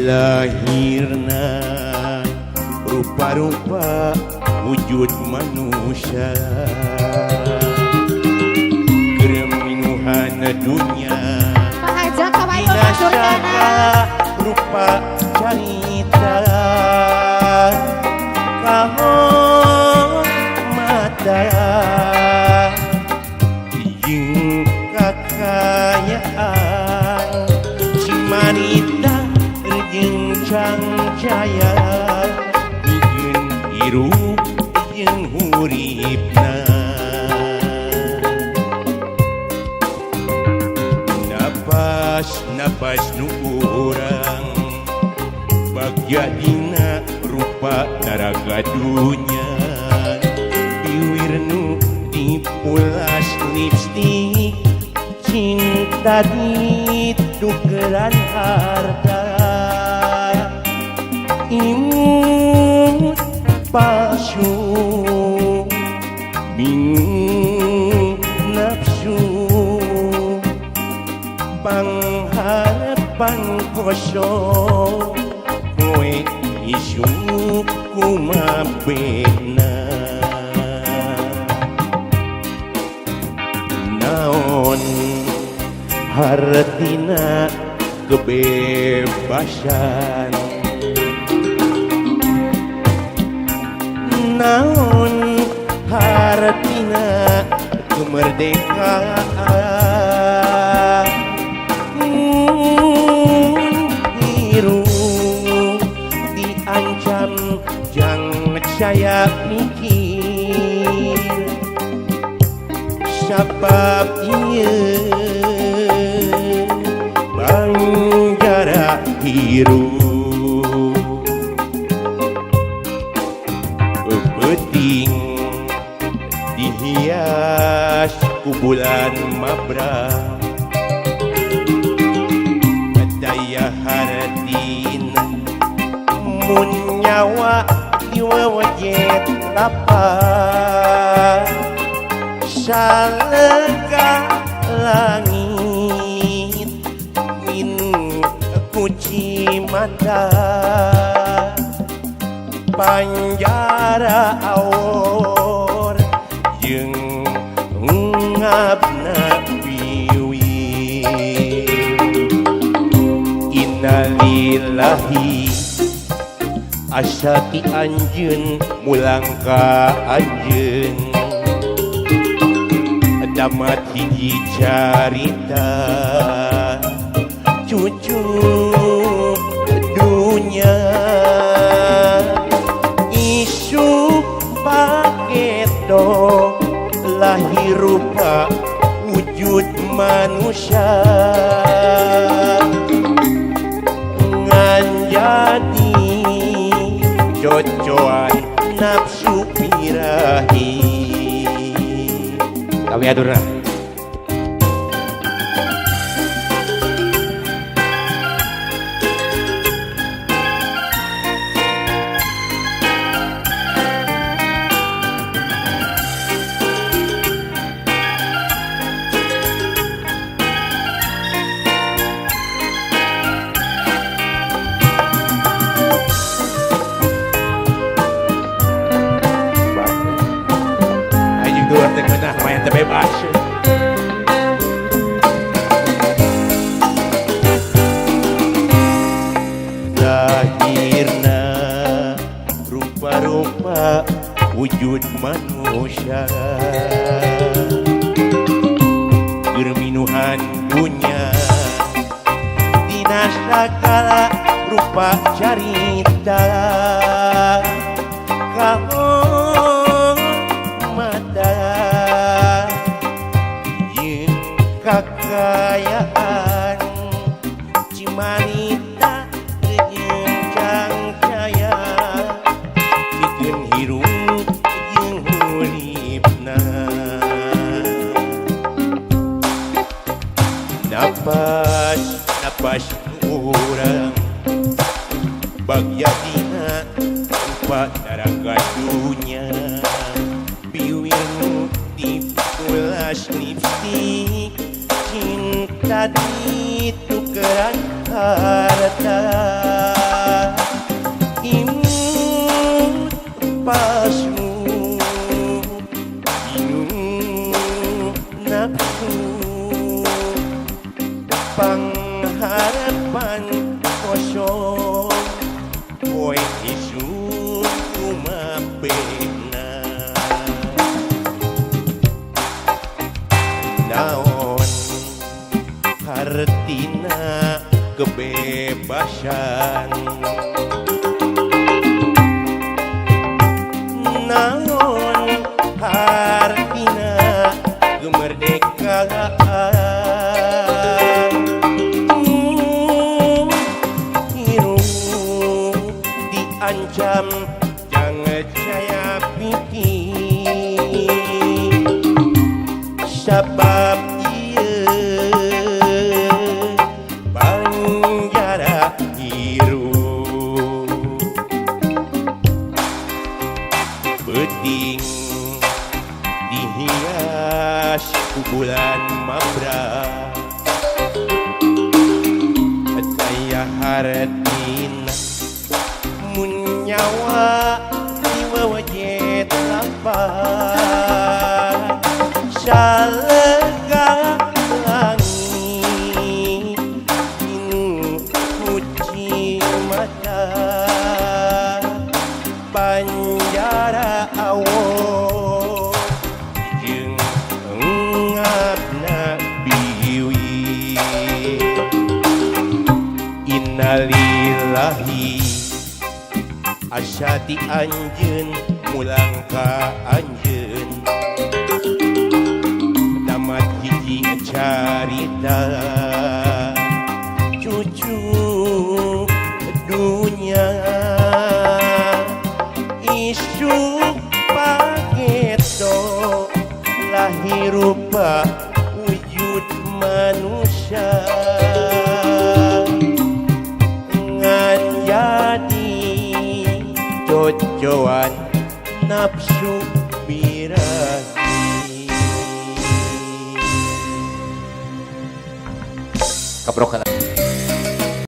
Dilahirna rupa-rupa wujud manusia, kereminuhan dunia dinasaka rupa carita kahon mata jeung kakayaan cimanita jeung cangcaya bikin hirup jeung huripna napas nu urang bagja dina rupa naraga dunya biwir nu dipulas lipstik cinta ditukeran harta imut palsu bingung nafsu pangharapan kosong kowe isu kumabena naon hartina kebebasan naon hartina kemerdekaan hirup diancam jangan saya mikir sabab ieu bangjara hirup peting dihias ku bulan mabrang daya haratina mun nyawa diwawajet lapar salega langit min kuci mata panjara awor jeung ngabna biwi innalillahi asati anjeun mulang ka anjeun damat hiji carita cucu dunya isu paketo lahir rupa wujud manusia nganjadi cocoan nafsu birahi kami adurna main terbebas lahirna rupa-rupa wujud manusia kereminuhan dunia dina sagala rupa carita kahon mata kakayaan cimanita jeung cangcaya bikin hirup jeung huripna napas urang bagja dina rupa naraga dunya biwir dipulas lipstik cinta ditukeran harta Pangharapan kosong poe isu kumapena naon hartina kebebasan naon hartina kemerdekaan ancam jangan saya pikir sebab ieu banjara hirup beding dihias ku bulan mabra saya hartina nyawa diwajet lapan salega langit inu kuci mata panjara awo jeung engapna biwi innalillahi asyati anjeun mulang ka anjeun tamat hiji carita cucu dunya isu pageto lahir rupa wujud manusia ngan jadi cocoan nafsu birahi. Kaprokan